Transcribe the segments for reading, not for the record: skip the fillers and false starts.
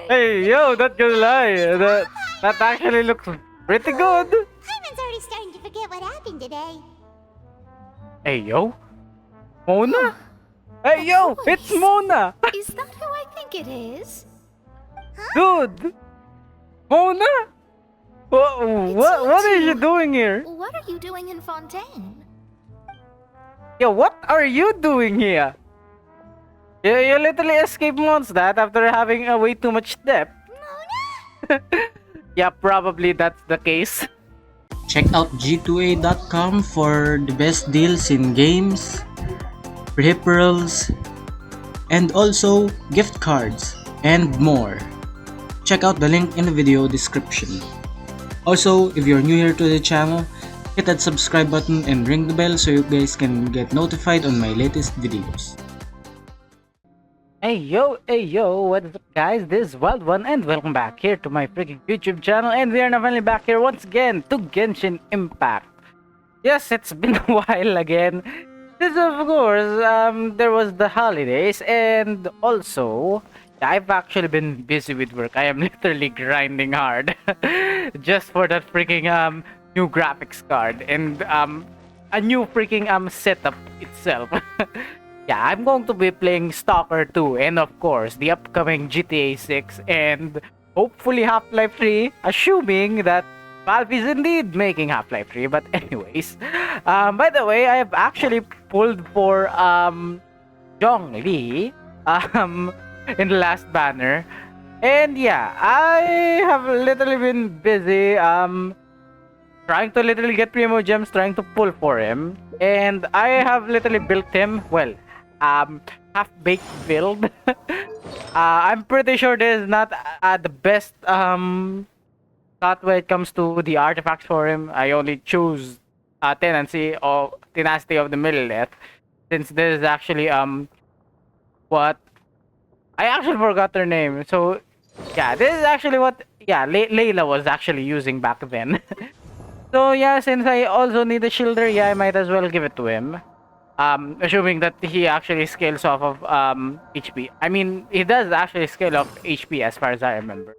Hey, yo, not gonna lie. That actually looks pretty good. Hyman's already starting to forget what happened today. Hey, yo. Mona? Hey, yo, it's voice. Mona. Is that who I think it is? Dude. Mona? What are you doing here? What are you doing in Fontaine? Yo, what are you doing here? You literally escaped Mondstadt after having way too much depth. Mona? Yeah, probably that's the case. Check out g2a.com for the best deals in games, peripherals, and also gift cards and more. Check out the link in the video description. Also, if you're new here to the channel, hit that subscribe button and ring the bell so you guys can get notified on my latest videos. Hey yo, what's up guys, this is Wild One and welcome back here to my freaking YouTube channel, and we are now finally back here once again to Genshin Impact. Yes, it's been a while again. This of course, there was the holidays, and also, I've actually been busy with work. I am literally grinding hard just for that freaking new graphics card and a new freaking setup itself. Yeah, I'm going to be playing Stalker 2 and of course the upcoming GTA 6 and hopefully Half-Life 3, assuming that Valve is indeed making Half-Life 3. But anyways, by the way, I have actually pulled for Zhongli in the last banner. And yeah, I have literally been busy trying to literally get Primo Gems, trying to pull for him. And I have literally built him, well, half-baked build. I'm pretty sure this is not the best thought when it comes to the artifacts for him. I only choose Tenancy or Tenacity of the Millilith, since this is actually what I actually forgot her name. So yeah, this is actually what Layla was actually using back then. So yeah, since I also need a shielder, yeah, I might as well give it to him. Assuming that he actually scales off of HP. I mean, he does actually scale off HP as far as I remember.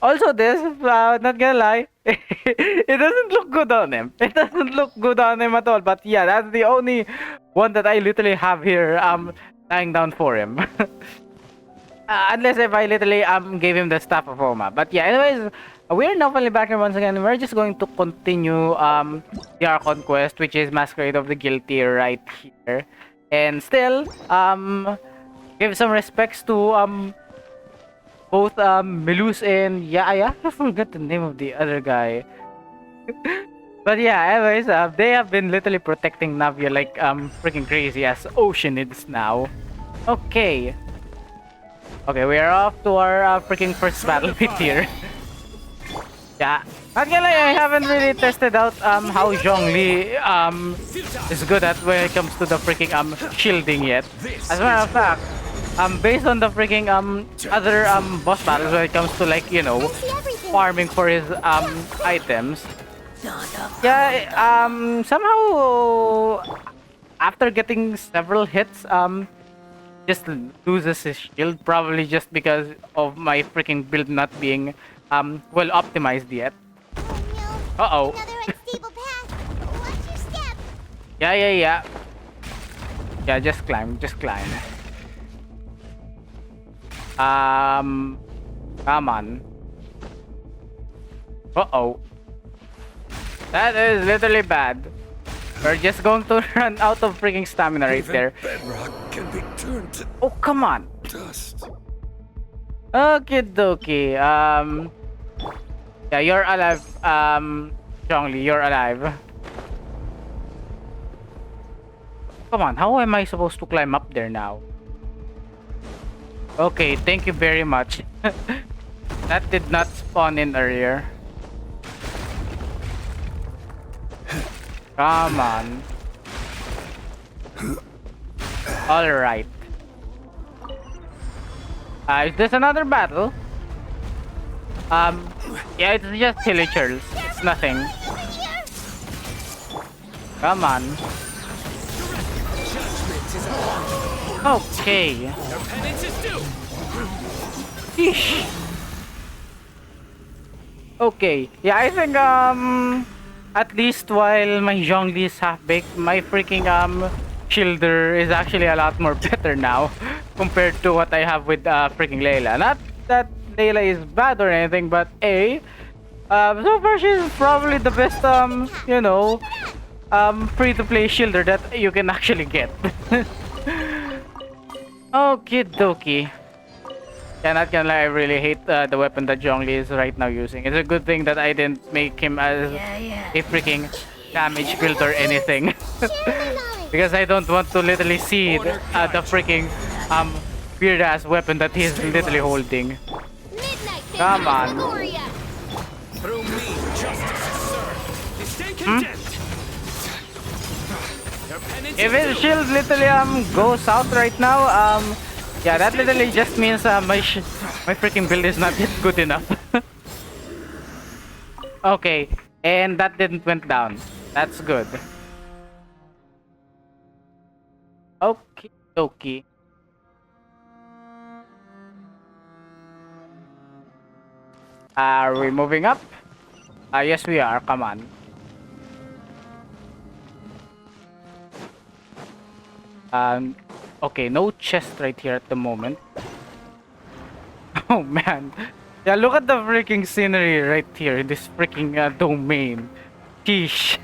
Also this, not gonna lie, it doesn't look good on him. It doesn't look good on him at all. But yeah, that's the only one that I literally have here lying down for him. Unless if I literally gave him the Staff of Oma. But yeah, anyways, we're now finally back here once again. We're just going to continue the Archon quest, which is Masquerade of the Guilty right here. And still, give some respects to both Melus and I forgot the name of the other guy. But yeah, anyways, they have been literally protecting Navia like freaking crazy as Oceanids now. Okay. Okay, we are off to our freaking first battle pit here. Yeah, not gonna lie, I haven't really tested out how Zhongli is good at when it comes to the freaking shielding yet. As a matter of fact, based on the freaking other boss battles when it comes to, like, you know, farming for his items. Yeah, somehow after getting several hits, just loses his shield, probably just because of my freaking build not being well optimized yet. Oh no. Uh-oh. Another unstable path. Watch your step. Yeah. Yeah, just climb. Come on. Uh-oh. That is literally bad. We're just going to run out of freaking stamina right there. Bedrock can be turned to Oh, come on. dust. Okay, dokie. Yeah, you're alive. Zhongli, you're alive. Come on, how am I supposed to climb up there now? Okay, thank you very much. That did not spawn in earlier. Come on. Alright. Is this another battle? Yeah, it's just silly churls. It's nothing. Come on. Okay. Sheesh. Okay. Yeah, I think at least while my Zhongli is half baked, my freaking Shielder is actually a lot more better now compared to what I have with freaking Layla. Not that Layla is bad or anything, but so far she's probably the best free to play Shielder that you can actually get. Okie dokie. Yeah, not gonna lie, I really hate the weapon that Zhongli is right now using. It's a good thing that I didn't make him as a freaking damage build or anything. Because I don't want to literally see the freaking weird ass weapon that he's literally holding. Come on. Through me, justice is served. Stay content. If his shield literally goes out right now, yeah, that literally just means my freaking build is not yet good enough. Okay, and that didn't went down. That's good. Okay, okay. Are we moving up? Yes, we are. Come on. Okay, no chest right here at the moment. Oh man. Yeah, look at the freaking scenery right here in this freaking domain. Sheesh.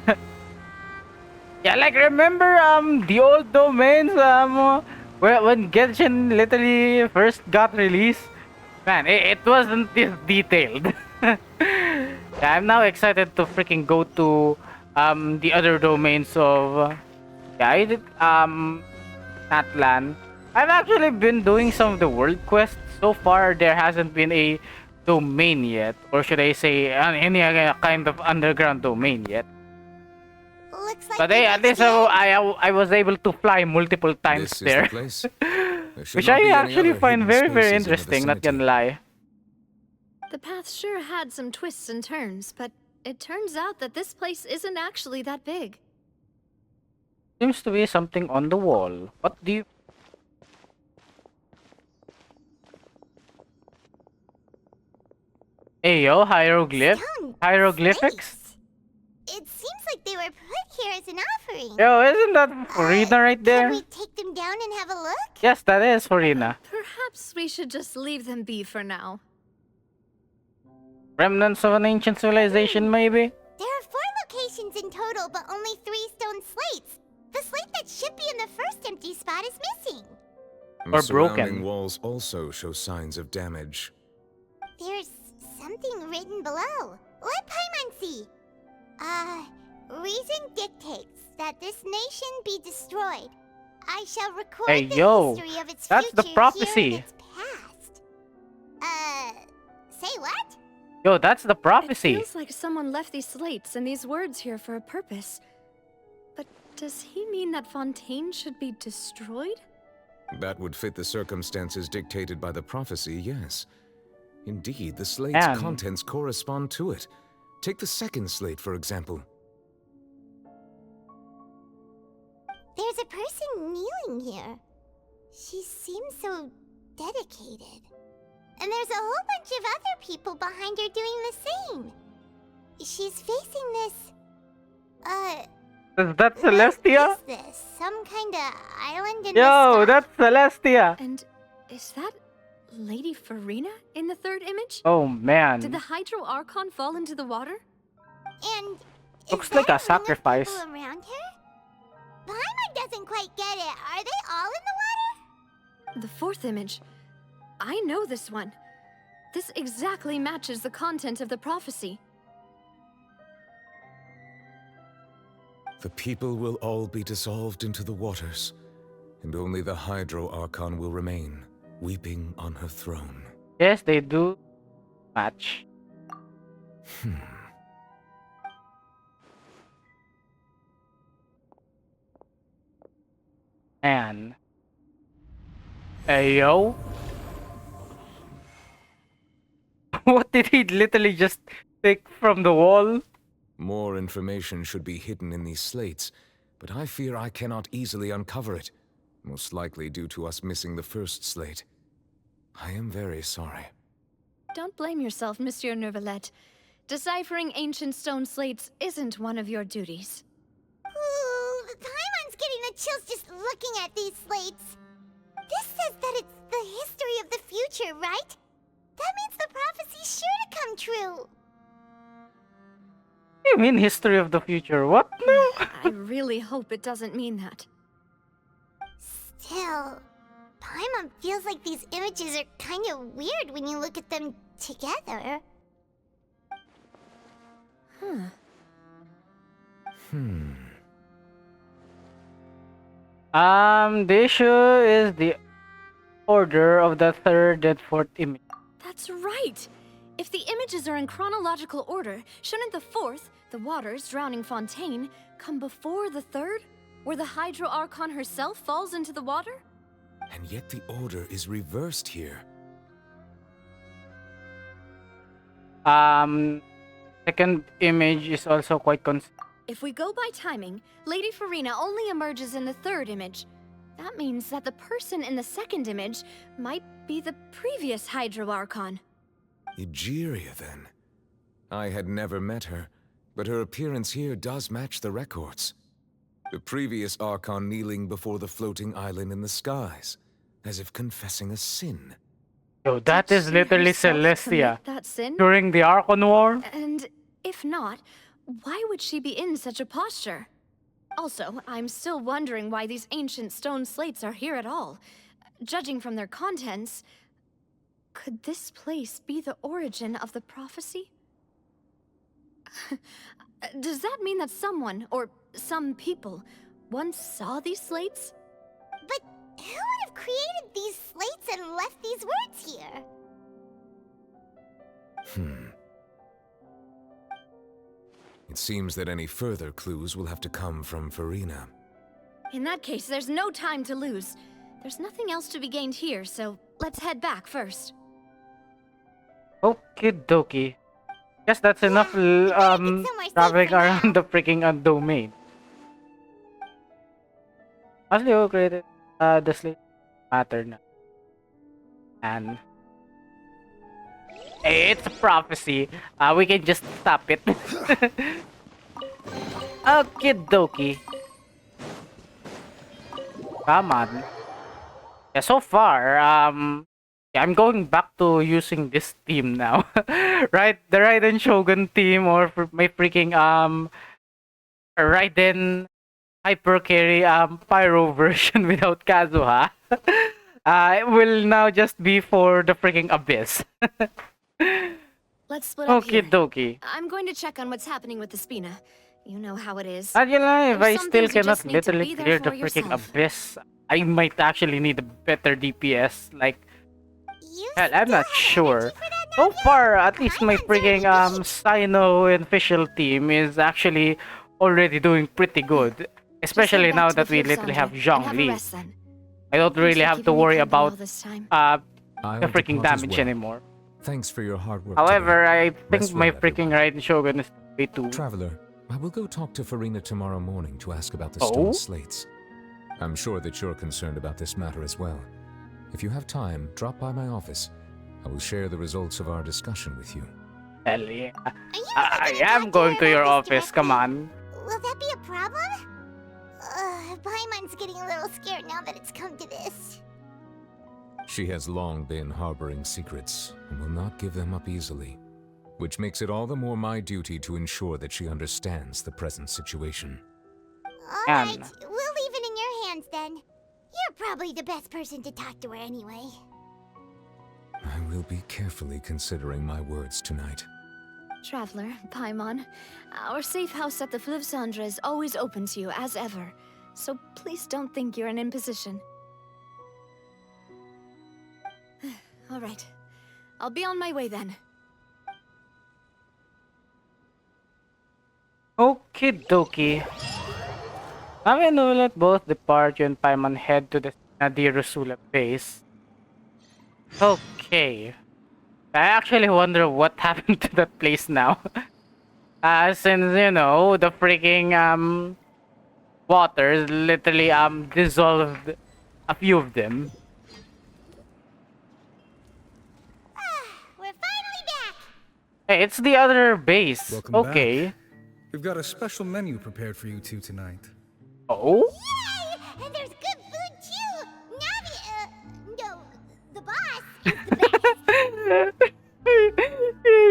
Yeah, like remember the old domains when Genshin literally first got released? Man, it wasn't this detailed. Yeah, I'm now excited to freaking go to the other domains of yeah, I did Natlan. I've actually been doing some of the world quests. So far, there hasn't been a domain yet, or should I say, any kind of underground domain yet. Looks like But hey, at least I was able to fly multiple times This there, is the place. There should which not be I any actually other find hidden very spaces in the interesting. Not gonna vicinity. lie. The path sure had some twists and turns, but it turns out that this place isn't actually that big. Seems to be something on the wall. What do you? Hey yo, Stone hieroglyphics. slates. It seems like they were put here as an offering. Yo, isn't that Farina right Can there? we take them down and have a look? Yes, that is Farina. Perhaps we should just leave them be for now. Remnants of an ancient civilization, maybe? There are 4 locations in total, but only 3 stone slates. The slate that should be in the first empty spot is missing. Or The surrounding broken. walls also show signs of damage. There's something written below. Let Paimon see. Reason dictates that this nation be destroyed. I shall record Hey, the yo, history of its that's the future prophecy. here in its past. Say what? Yo, that's the It prophecy. feels like someone left these slates and these words here for a purpose. But does he mean that Fontaine should be destroyed? That would fit the circumstances dictated by the prophecy, yes. Indeed, the slate's Man. contents correspond to it. Take the second slate, for example. There's a person kneeling here. She seems so dedicated. And there's a whole bunch of other people behind her doing the same. She's facing this... Is that what Celestia? is this? Some kind of island in Yo, the sky? that's Celestia. And is that Lady Farina in the third image? Oh Did man. the Hydro Archon fall into the water? And Looks is like that a ring of sacrifice. people around her? Paimon doesn't quite get it. Are they all in the water? The fourth image. I know this one. This exactly matches the content of the prophecy. The people will all be dissolved into the waters, and only the Hydro Archon will remain, weeping on her throne. Yes, they do match. Man. Hey yo. What did he literally just take from the wall? More information should be hidden in these slates, but I fear I cannot easily uncover it, most likely due to us missing the first slate. I am very sorry. Don't blame yourself, Monsieur Neuvillette. Deciphering ancient stone slates isn't one of your duties. Ooh, Paimon's getting the chills just looking at these slates. This says that it's the history of the future, right? That means the prophecy's sure to come true. You mean history of the future? What? No. I really hope it doesn't mean that. Still, Paimon feels like these images are kind of weird when you look at them together. Huh. The issue is the order of the third and fourth image. That's right! If the images are in chronological order, shouldn't the fourth, the waters drowning fontaine, come before the third, where the Hydro Archon herself falls into the water? And yet the order is reversed here. Second image is also quite If we go by timing, Lady Farina only emerges in the third image. That means that the person in the second image might be the previous Hydro Archon. Egeria, then. I had never met her, but her appearance here does match the records. The previous Archon kneeling before the floating island in the skies, as if confessing a sin. Yo, that Did is she literally herself Celestia. commit that sin? During the Archon War? And if not, why would she be in such a posture? Also, I'm still wondering why these ancient stone slates are here at all. Judging from their contents, could this place be the origin of the prophecy? Does that mean that someone, or some people, once saw these slates? But who would have created these slates and left these words here? It seems that any further clues will have to come from Farina. In that case, there's no time to lose. There's nothing else to be gained here, so let's head back first. Okie dokie. Guess that's enough traveling safe for around now. the freaking domain. Mostly who created the slate matter now. And hey, it's a prophecy. We can just stop it. Okie dokie. Come on. Yeah, so far, yeah, I'm going back to using this team now. Right? The Raiden Shogun team or my freaking Raiden Hyper Carry Pyro version without Kazuha. It will now just be for the freaking Abyss. Let's split up Okie here. dokie. I'm going to check on what's happening with the Spina. You know how it is. And you know, if I Some still things you cannot just need to literally be there clear the for freaking yourself. Abyss, I might actually need a better DPS. Like, You hell, I'm not still have sure. energy for that, So Nadia? far, at least my Paimon's freaking already beat. Sino official team is actually already doing pretty good. Just Especially head back now to the that we Flip literally have Sandra and Zhang have a Li. rest then. I don't Thanks really for have to keeping me worry company all about this time. I'll the freaking depart as damage well. anymore. Thanks for your hard work. However, I think Rest my well, freaking everyone. Raiden Shogun is way too. Traveler, I will go talk to Farina tomorrow morning to ask about the Oh? stone slates. I'm sure that you're concerned about this matter as well. If you have time, drop by my office. I will share the results of our discussion with you. Hell yeah. Are you I gonna am talk going her to your about this office, come directly? on. Will that be a problem? Paimon's getting a little scared now that it's come to this. She has long been harboring secrets and will not give them up easily, which makes it all the more my duty to ensure that she understands the present situation. Alright, Anna. we'll leave it in your hands then. You're probably the best person to talk to her anyway. I will be carefully considering my words tonight. Traveler, Paimon, our safe house at the Fleuve Cendre is always open to you as ever. So please don't think you're an imposition. All right. I'll be on my way then. Okie dokie. Now we know that both depart, you and Paimon head to the Nadirusula base. Okay. I actually wonder what happened to that place now. Since, you know, the freaking waters literally dissolved a few of them. We're finally back! Hey, it's the other base. Welcome Okay. back. We've got a special menu prepared for you two tonight. Oh? Yay! And there's good food too! Navi, no, the boss is the best.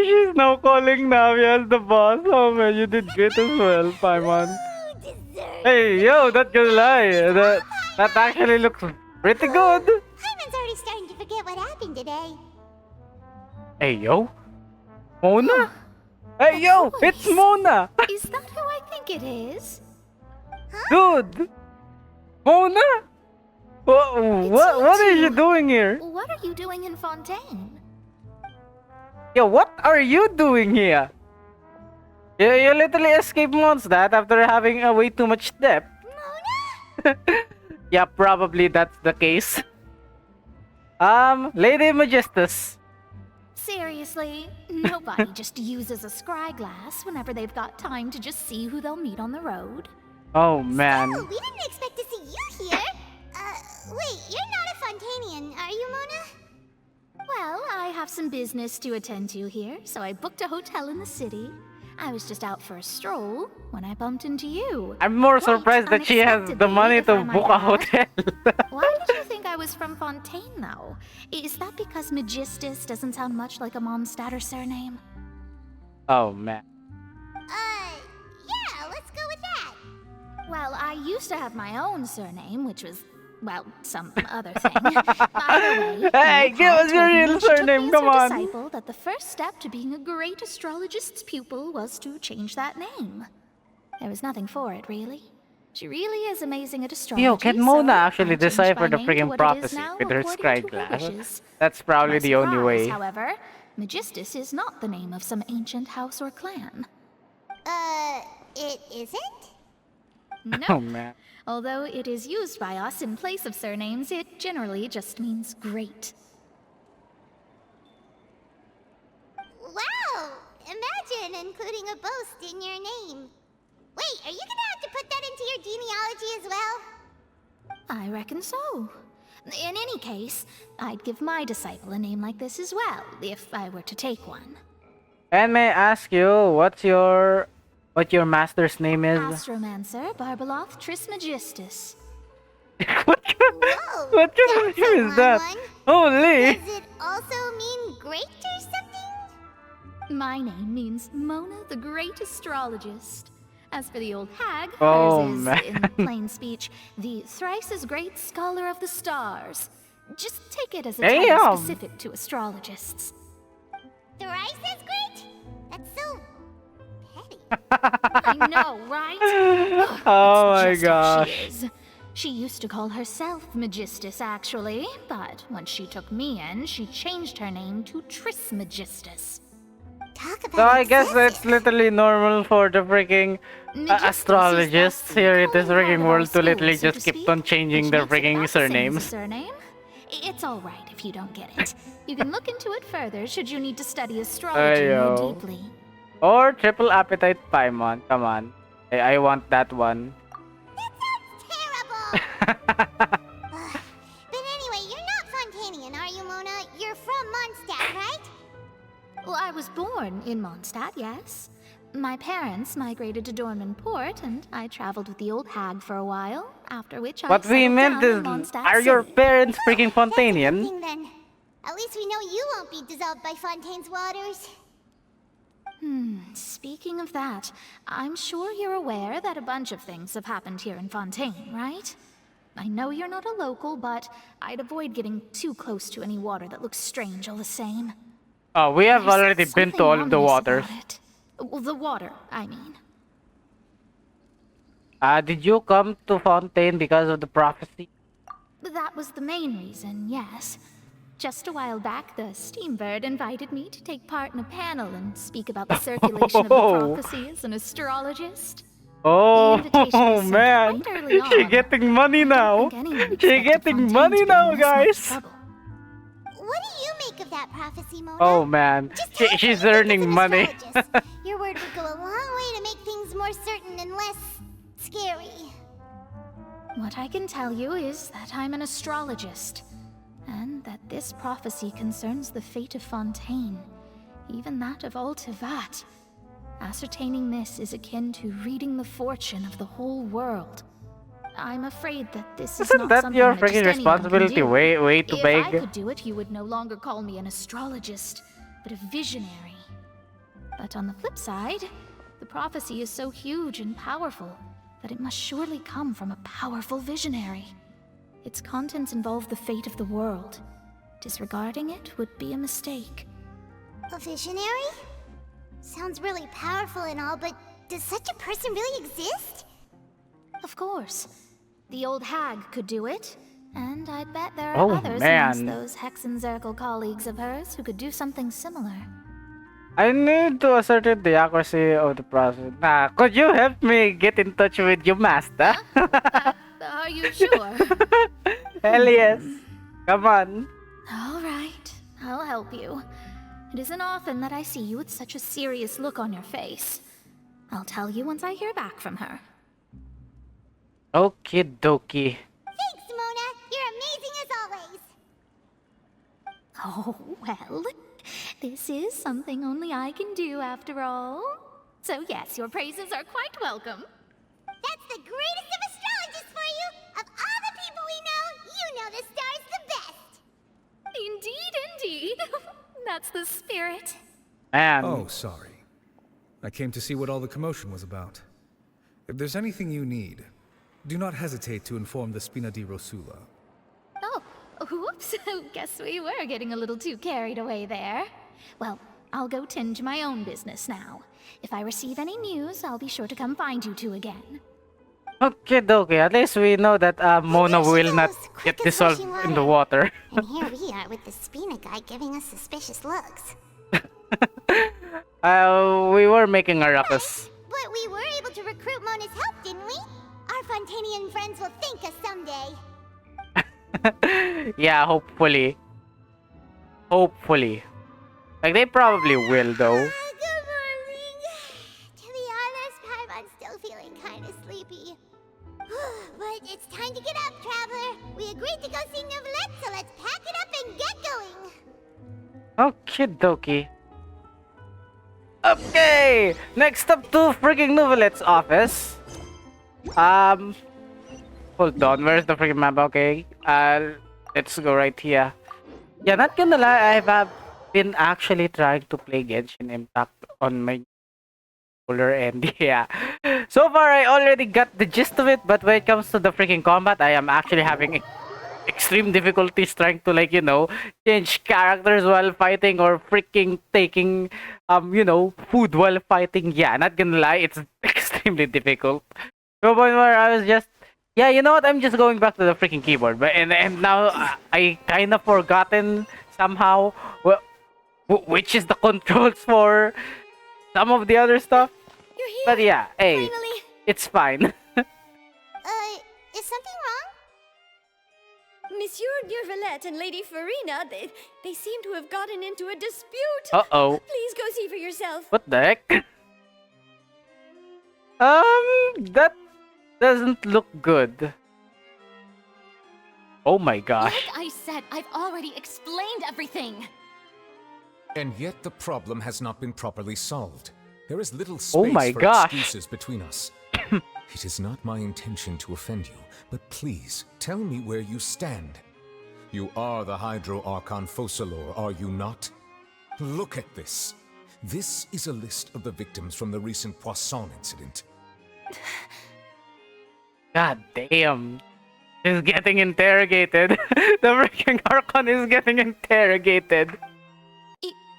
She's now calling Navi as the boss. Oh man, you did great as well, Paimon. Ooh, dessert. Hey, yo, that good lie. That actually looks pretty good. Hyman's already starting to forget what happened today. Hey, yo. Mona? Hey, yo, it's Mona. Is that who I think it is? Dude. Mona? What is she doing here? What are you doing in Fontaine? Yo, what are you doing here? You literally escaped Mondstadt after having way too much depth. Mona? Yeah, probably that's the case. Lady Majestus. Seriously, nobody just uses a scry glass whenever they've got time to just see who they'll meet on the road. Oh man. Oh, we didn't expect to see you here. Wait, you're not a Fontanian, are you, Mona? Well, I have some business to attend to here, so I booked a hotel in the city. I was just out for a stroll when I bumped into you. I'm more Quite surprised that she has the unexpectedly, money if to I might book a add. hotel. Why did you think I was from Fontaine, though? Is that because Magistus doesn't sound much like a Mondstadter surname? Oh man. Yeah, let's go with that. Well, I used to have my own surname, which was, well, some other thing. Either way, Hey, give us your real surname, come on. Disciple that the first step to being a great astrologist's pupil was to change that name. There was nothing for it, really. She really is amazing at astrology. Yo, can so Mona I actually changed decipher my the name to freaking what it is prophecy now, with her according scry to her glass? wishes. That's probably My the only surprise, way. However, Magistus is not the name of some ancient house or clan. It isn't? No. Oh man. Although it is used by us in place of surnames, it generally just means great. Wow! Imagine including a boast in your name. Wait, are you gonna have to put that into your genealogy as well? I reckon so. In any case, I'd give my disciple a name like this as well, if I were to take one. And may I ask you, what your master's name is? Astromancer Barbeloth Trismegistus. what kind, Whoa! what kind of that's a name is that? long one. Holy! Does it also mean great or something? My name means Mona the Great Astrologist. As for the old hag, Oh, hers is, man. in plain speech, the thrice as great scholar of the stars. Just take it as a Damn. title specific to astrologists. Thrice as great? That's so petty. I know, right? Ugh, Oh it's my just how gosh. She is. She used to call herself Magistus, actually, but once she took me in, she changed her name to Trismegistus. Talk about So I guess excessive. it's literally normal for the freaking Magistus is astrologists thus here in this calling freaking card of our world to literally school, so just to keep speak, on changing which their makes it freaking not the same as a surnames. surname. It's all right if you don't get it. You can look into it further should you need to study astrology more Ayo. deeply. Or triple appetite Paimon. Come on. I want that one. Terrible! Ugh. But anyway, you're not Fontanian, are you, Mona? You're from Mondstadt, right? Well, I was born in Mondstadt, yes. My parents migrated to Dornman Port, and I traveled with the old hag for a while, after which I What we settled meant down is, in Mondstadt are your City. parents freaking That's a good Fontanian? thing, then. At least we know you won't be dissolved by Fontaine's waters. Speaking of that, I'm sure you're aware that a bunch of things have happened here in Fontaine, right? I know you're not a local, but I'd avoid getting too close to any water that looks strange all the same. Oh, we have There's already been to something all of the ominous waters. about it. Well, the water, I mean. Did you come to Fontaine because of the prophecy? That was the main reason, yes. Just a while back, the Steambird invited me to take part in a panel and speak about the circulation of the Oh. prophecy as an astrologist. Oh, invitation was sent man. quite early She on. getting money I now. don't think anyone She expected getting Fontaine money to be now, in this much guys. trouble. What do you make of that prophecy, Mona? Oh man, Just tell us what she's you think as earning an money. astrologist. Your word would go a long way to make things more certain and less scary. What I can tell you is that I'm an astrologist, and that this prophecy concerns the fate of Fontaine. even that of all Teyvat. Ascertaining this is akin to reading the fortune of the whole world. I'm afraid that this is Isn't not that something your that just freaking anyone can responsibility? do. Way too If I big. could do it, you would no longer call me an astrologist, but a visionary. But on the flip side, the prophecy is so huge and powerful that it must surely come from a powerful visionary. Its contents involve the fate of the world. Disregarding it would be a mistake. A visionary? Sounds really powerful and all, but does such a person really exist? Of course. The old hag could do it. And I bet there are Oh, others man. amongst those Hexenzirkel colleagues of hers who could do something similar. I need to ascertain the accuracy of the process. Nah, could you help me get in touch with your master? Are you sure? Hell yes. Come on. All right, I'll help you. It isn't often that I see you with such a serious look on your face. I'll tell you once I hear back from her. Okie dokie. Thanks, Mona. You're amazing as always. Oh, well, this is something only I can do after all. So yes, your praises are quite welcome. That's the greatest of astrologists for you. Of all the people we know, you know the star's the best. Indeed, indeed. That's the spirit. Man. Oh, sorry. I came to see what all the commotion was about. If there's anything you need, do not hesitate to inform the Spina di Rosula. Oh, whoops. Guess we were getting a little too carried away there. Well, I'll go tend to my own business now. If I receive any news, I'll be sure to come find you two again. Okay, dokie. At least we know that Mona there she will not goes, quick get as dissolved rushing in the water. water. And here we are with the Spina guy giving us suspicious looks. We were making a ruckus. But we were able to recruit Mona's help, didn't we? Our Fontanian friends will thank us someday. Yeah, hopefully. Hopefully. Like, they probably will, though. Good morning. To be honest, I'm still feeling kind of sleepy. But it's time to get up, traveler. We agreed to go see Novelette, so let's pack it up and get going. Okay, dokie. Okay! Next up to freaking Novelette's office. Hold on, where's the freaking map? Okay. Let's go right here. Yeah, not gonna lie, I've been actually trying to play Genshin Impact on my controller, and yeah. So far, I already got the gist of it, but when it comes to the freaking combat, I am actually having extreme difficulties trying to, like, change characters while fighting, or freaking taking, food while fighting. Yeah, not gonna lie, it's extremely difficult. To the point where I was just, yeah, you know what? I'm just going back to the freaking keyboard. But and now I kind of forgotten somehow which is the controls for some of the other stuff. You're here. But yeah, hey, Finally. it's fine. Is something wrong? Monsieur Neurvalette and Lady Farina, they seem to have gotten into a dispute. Uh-oh. Please go see for yourself. What the heck? That doesn't look good. Oh my gosh. Like I said, I've already explained everything. And yet the problem has not been properly solved. There is little Oh space my for gosh. excuses between us. It is not my intention to offend you, but please tell me where you stand. You are the Hydro Archon Focalor, are you not? Look at this. This is a list of the victims from the recent Poisson incident. God damn. He's getting interrogated. The freaking Archon is getting interrogated.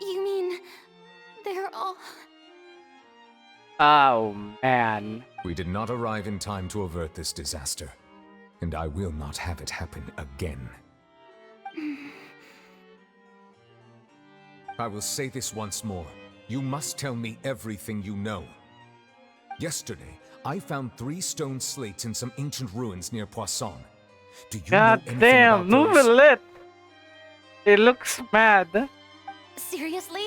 You mean they're all... Oh, man. We did not arrive in time to avert this disaster, and I will not have it happen again. I will say this once more. You must tell me everything you know. Yesterday, I found 3 stone slates in some ancient ruins near Poisson. Do you God know anything damn, about those? Novelette! It looks mad. Seriously?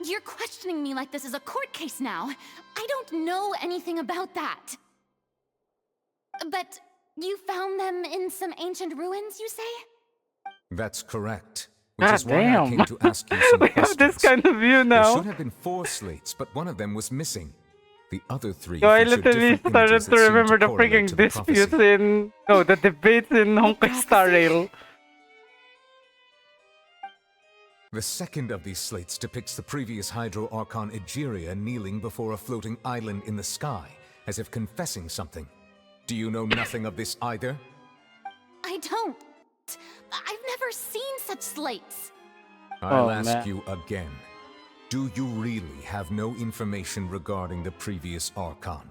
You're questioning me like this is a court case now. I don't know anything about that. But you found them in some ancient ruins, you say? That's correct. Which God is why I damn. came to ask you some We questions. have this kind of view There now. should have been 4 slates, but one of them was missing. The other 3 Yo, I featured literally different images started to that seemed remember to the correlate freaking to the disputes prophecy. in... No, the debates in Honkai Star Rail. The second of these slates depicts the previous Hydro Archon Egeria kneeling before a floating island in the sky, as if confessing something. Do you know nothing of this either? I don't. I've never seen such slates. I'll Oh, ask man. you again. Do you really have no information regarding the previous Archon?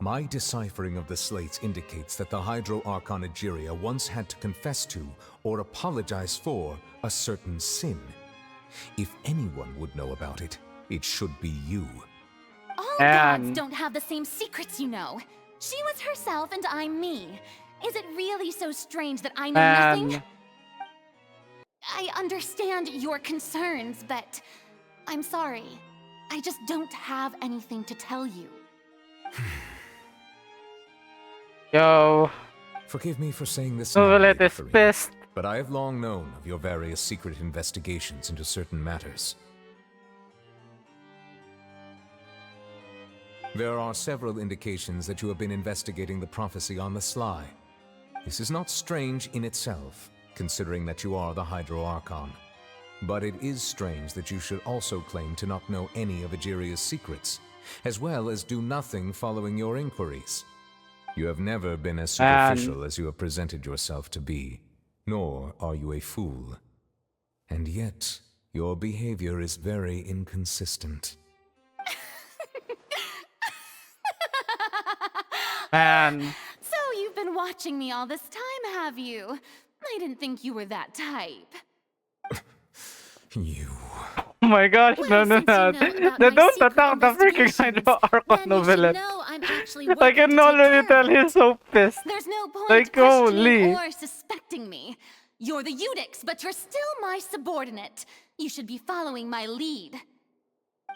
My deciphering of the slates indicates that the Hydro Archon Egeria once had to confess to, or apologize for, a certain sin. If anyone would know about it, it should be you. All And- gods don't have the same secrets, you know. She was herself and I'm me. Is it really so strange that I know nothing? Man. I understand your concerns, but I'm sorry. I just don't have anything to tell you. Yo, Forgive me for saying this now, Novelet Lady is Farina, pissed. but I have long known of your various secret investigations into certain matters. There are several indications that you have been investigating the prophecy on the sly. This is not strange in itself, considering that you are the Hydro Archon. But it is strange that you should also claim to not know any of Egeria's secrets, as well as do nothing following your inquiries. You have never been as superficial as you have presented yourself to be, nor are you a fool. And yet, your behavior is very inconsistent. Man. So you've been watching me all this time, have you? I didn't think you were that type. You... Oh my gosh, Well, no, no, since you no. know about They my don't secret attack the freaking investigations, Hydro Archon then you should Novelet. know I'm actually I working can to take already care tell of it. he's so pissed. There's no point Like, questioning holy. or suspecting me. You're the Eudix, but you're still my subordinate. You should be following my lead.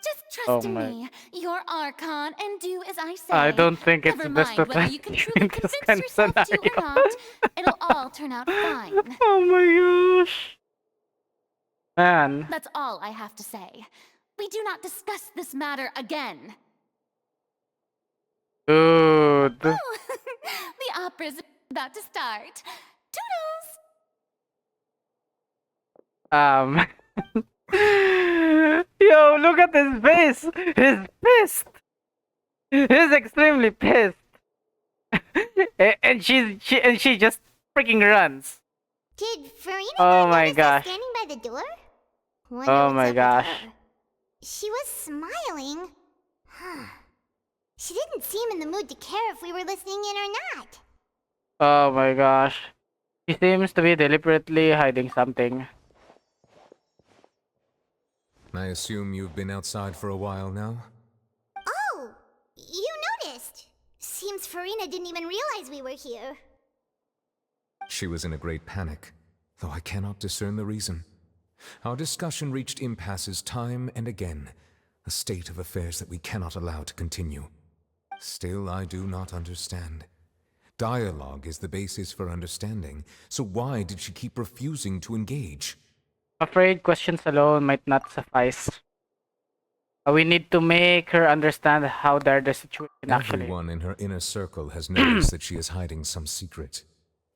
Just trust in my- me. You're Archon, and do as I say. I don't think it's Never best mind to whether you can try truly in this convince kind of yourself to scenario. or not. It'll all turn out fine. Oh my gosh. Man. That's all I have to say. We do not discuss this matter again. Dude. The opera's about to start. Toodles! Yo, look at his face. He's pissed. He's extremely pissed. and she just freaking runs. Did Farina Oh my notice us gosh. standing by the door? Wonder Oh what's my up with gosh. her. She was smiling. Huh. She didn't seem in the mood to care if we were listening in or not. Oh my gosh. She seems to be deliberately hiding something. I assume you've been outside for a while now? Oh, you noticed. Seems Farina didn't even realize we were here. She was in a great panic, though I cannot discern the reason. Our discussion reached impasses time and again, a state of affairs that we cannot allow to continue. Still, I do not understand. Dialogue is the basis for understanding, so why did she keep refusing to engage? Afraid questions alone might not suffice. We need to make her understand how dire the situation actually is. Everyone in her inner circle has noticed that she is hiding some secret.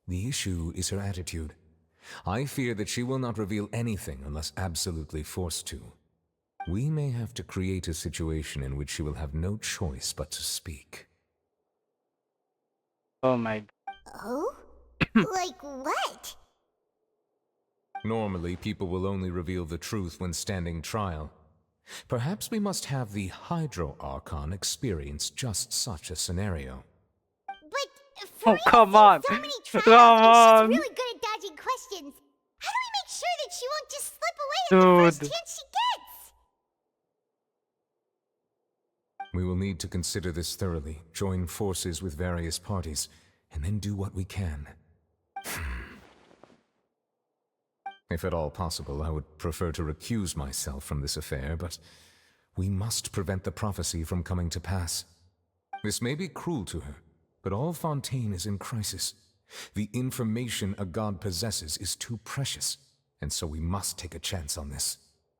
The issue is her attitude. I fear that she will not reveal anything unless absolutely forced to. We may have to create a situation in which she will have no choice but to speak. Oh my. Oh? Like what? Normally, people will only reveal the truth when standing trial. Perhaps we must have the Hydro Archon experience just such a scenario. But Oh, Farina's come seen on. so many trials, Come on. and she's really good at dodging questions. How do we make sure that she won't just slip away at the first Dude. chance she gets? We will need to consider this thoroughly, join forces with various parties, and then do what we can. If at all possible, I would prefer to recuse myself from this affair, but we must prevent the prophecy from coming to pass. This may be cruel to her, but all Fontaine is in crisis. The information a god possesses is too precious. and so we must take a chance on this.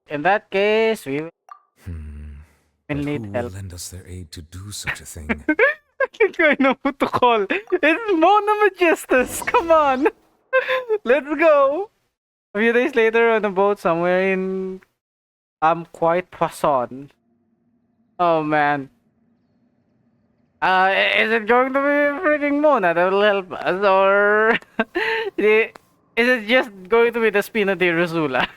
In that case, we will But need who will help. lend us their aid to do such a thing? I think I know who to call. It's Mona Majestus. Come on. Let's go. A few days later on a boat somewhere in quite Poisson. Oh man. Is it going to be freaking Mona that will help us, or is it just going to be the Spina di Rosula?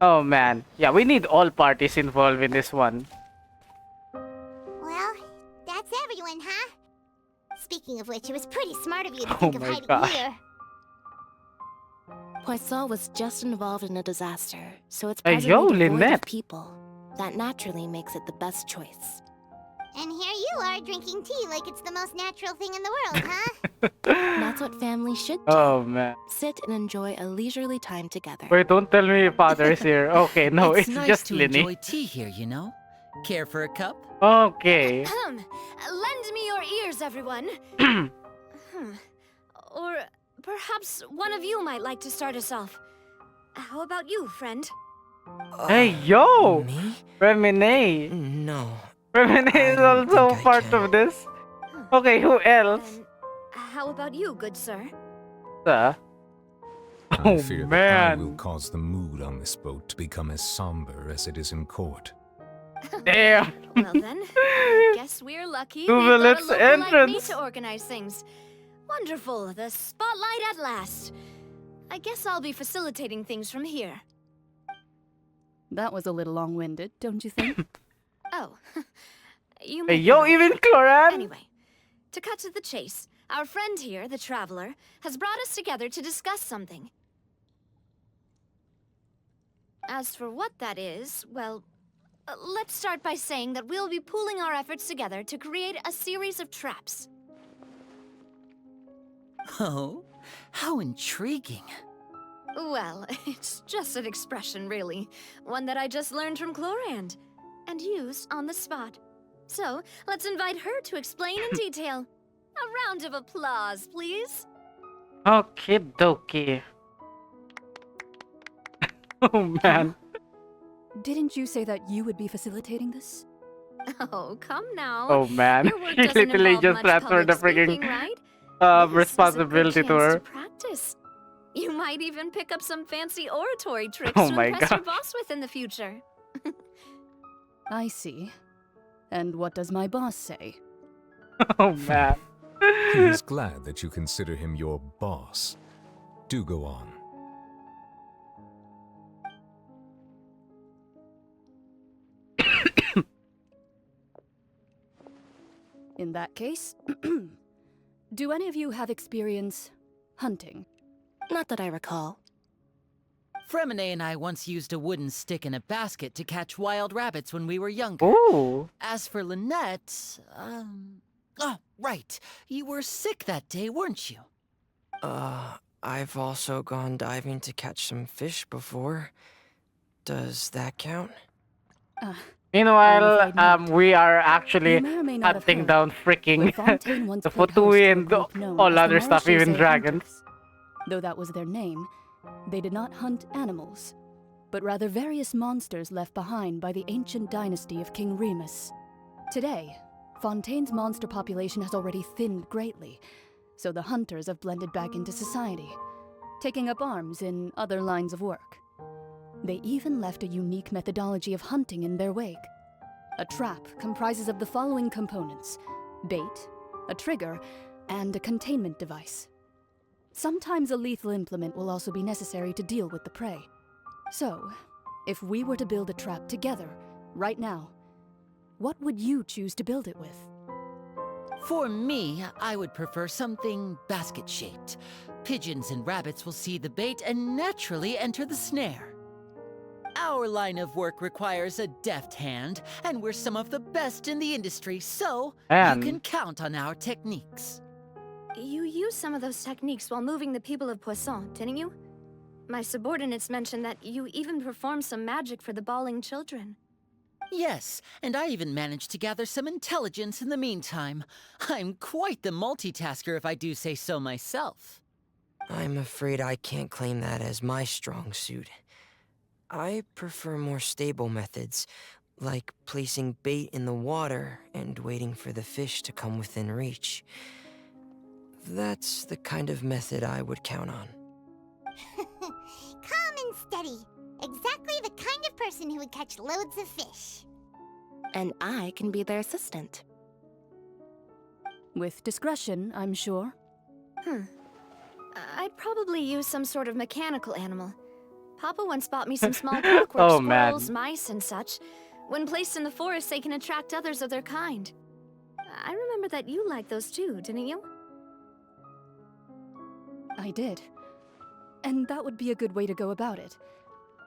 Oh man. Yeah, we need all parties involved in this one. Well, that's everyone, huh? Speaking of which, it was pretty smart of you to Oh think of my hiding gosh. here. Poisson was just involved in a disaster, so it's Hey, presently yo, devoid of Lynette. people. That naturally makes it the best choice. And here you are drinking tea like it's the most natural thing in the world, huh? That's what families should do. Oh man. Sit and enjoy a leisurely time together. Wait, don't tell me father is here. Okay, no, it's nice just to Linny. enjoy tea here, you know. Care for a cup? Okay. Lend me your ears, everyone. Or perhaps one of you might like to start us off. How about you, friend? Hey, yo! Me? Remine. No. Remine I is don't also think I part can. of this. Okay, who else? Then, how about you, good sir? Oh I fear that I will man. cause the mood on this boat to become as somber as it is in court. Damn. Well then, guess we're lucky Two we've got a minutes local like me entrance. to organize things. Wonderful, the spotlight at last. I guess I'll be facilitating things from here. That was a little long-winded, don't you think? Oh, you Hey, may be yo, right. even Cloran? Anyway, to cut to the chase, our friend here, the Traveler, has brought us together to discuss something. As for what that is, well, let's start by saying that we'll be pooling our efforts together to create a series of traps. Oh, how intriguing. Well, it's just an expression, really. One that I just learned from Clorand, and used on the spot. So, let's invite her to explain in detail. A round of applause, please. Okay, dokie. Oh man. Didn't you say that you would be facilitating this? Oh, come now. Oh man. Your work She doesn't literally involve just much transferred the public freaking speaking, right? This is a good responsibility to chance her. to practice. You might even pick up some fancy oratory tricks Oh to my impress your gosh. boss with in the future. I see. And what does my boss say? Oh man. He is glad that you consider him your boss. Do go on. In that case, do any of you have experience hunting? Not that I recall. Fremine and I once used a wooden stick in a basket to catch wild rabbits when we were younger. Ooh. As for Lynette, oh, right. You were sick that day, weren't you? I've also gone diving to catch some fish before. Does that count? Meanwhile, I'm afraid not. we are actually You may or may not have hunting heard, down freaking but Fontaine once the played host Futui to a and group known all as the other stuff, even Marechaussee dragons. Hunters. Though that was their name, they did not hunt animals, but rather various monsters left behind by the ancient dynasty of King Remus. Today, Fontaine's monster population has already thinned greatly, so the hunters have blended back into society, taking up arms in other lines of work. They even left a unique methodology of hunting in their wake. A trap comprises of the following components: bait, a trigger, and a containment device. Sometimes a lethal implement will also be necessary to deal with the prey. So, if we were to build a trap together, right now, what would you choose to build it with? For me, I would prefer something basket-shaped. Pigeons and rabbits will see the bait and naturally enter the snare. Our line of work requires a deft hand, and we're some of the best in the industry, so And- you can count on our techniques. You used some of those techniques while moving the people of Poisson, didn't you? My subordinates mentioned that you even performed some magic for the bawling children. Yes, and I even managed to gather some intelligence in the meantime. I'm quite the multitasker if I do say so myself. I'm afraid I can't claim that as my strong suit. I prefer more stable methods, like placing bait in the water and waiting for the fish to come within reach. That's the kind of method I would count on. Calm and steady. Exactly the kind of person who would catch loads of fish. And I can be their assistant. With discretion, I'm sure. I'd probably use some sort of mechanical animal. Papa once bought me some small clockwork Oh, man. squirrels, mice, and such. When placed in the forest, they can attract others of their kind. I remember that you liked those too, didn't you? I did. And that would be a good way to go about it.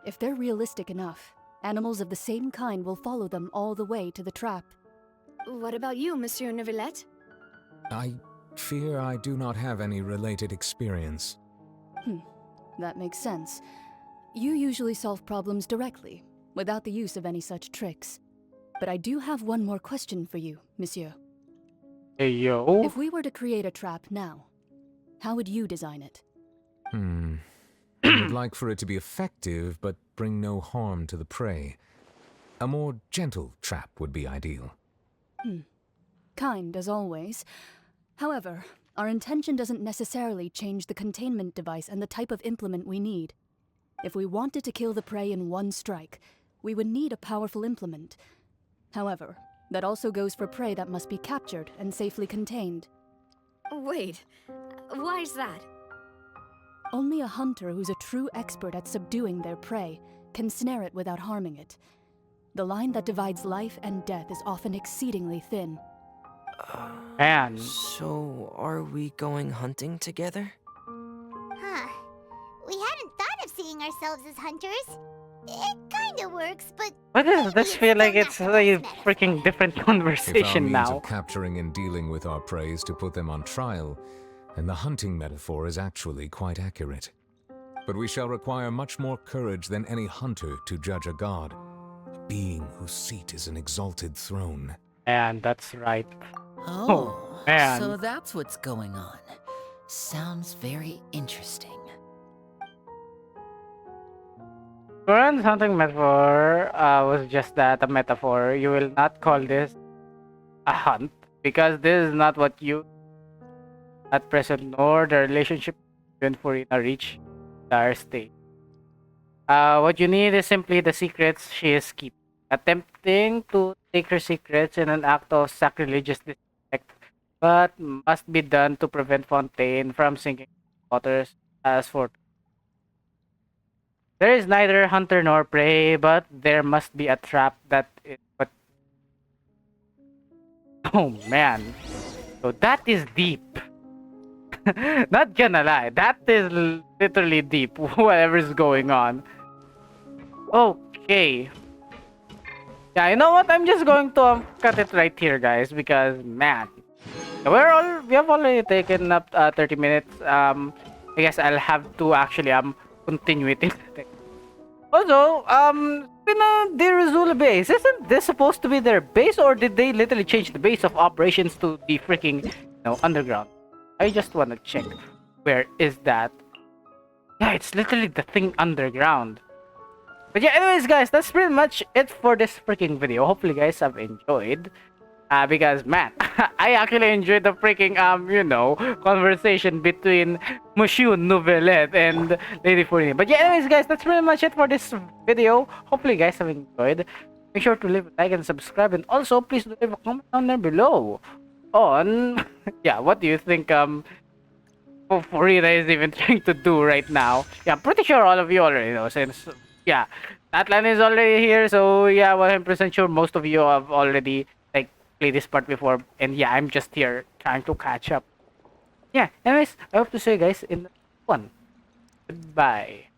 If they're realistic enough, animals of the same kind will follow them all the way to the trap. What about you, Monsieur Neuvillette? I fear I do not have any related experience. That makes sense. You usually solve problems directly, without the use of any such tricks. But I do have one more question for you, Monsieur. Hey, yo. If we were to create a trap now, how would you design it? I would like for it to be effective, but bring no harm to the prey. A more gentle trap would be ideal. Kind, as always. However, our intention doesn't necessarily change the containment device and the type of implement we need. If we wanted to kill the prey in one strike, we would need a powerful implement. However, that also goes for prey that must be captured and safely contained. Wait, why's that? Only a hunter who's a true expert at subduing their prey can snare it without harming it. The line that divides life and death is often exceedingly thin. Man. So, are we going hunting together? Huh. We hadn't thought of seeing ourselves as hunters. It kinda works, but... Why does this feel like still it's not a the best freaking different If our conversation means now? of capturing and dealing with our prey is to put them on trial, then the hunting metaphor is actually quite accurate. But we shall require much more courage than any hunter to judge a god, a being whose seat is an exalted throne. And that's right. Oh, man. so that's what's going on. Sounds very interesting. Current hunting metaphor was just that, a metaphor. You will not call this a hunt, because this is not what you at present, nor the relationship between Furina reach dire state. What you need is simply the secrets she is keeping. Attempting to take her secrets in an act of sacrilegious disrespect, but must be done to prevent Fontaine from sinking waters as for. There is neither hunter nor prey, but there must be a trap that is what. Oh man. So that is deep. Not gonna lie, that is literally deep, whatever's going on. Okay. Yeah, you know what? I'm just going to cut it right here, guys, because man, we have already taken up 30 minutes. I guess I'll have to actually continue it. Also, Spina de Rizula base, isn't this supposed to be their base, or did they literally change the base of operations to the freaking, underground? I just want to check. Where is that? Yeah, it's literally the thing underground. But yeah, anyways, guys, that's pretty much it for this freaking video. Hopefully, you guys have enjoyed. Because, man, I actually enjoyed the freaking, conversation between Monsieur Neuvillette and Lady Furina. But yeah, anyways, guys, that's pretty much it for this video. Hopefully, you guys have enjoyed. Make sure to leave a like and subscribe. And also, please leave a comment down there below on, yeah, what do you think, Furina is even trying to do right now. Yeah, I'm pretty sure all of you already know, since, yeah, Atlan is already here. So, yeah, 100% sure most of you have already, played this part before, and yeah, I'm just here trying to catch up. Yeah, anyways, I hope to see you guys in the next one. Goodbye.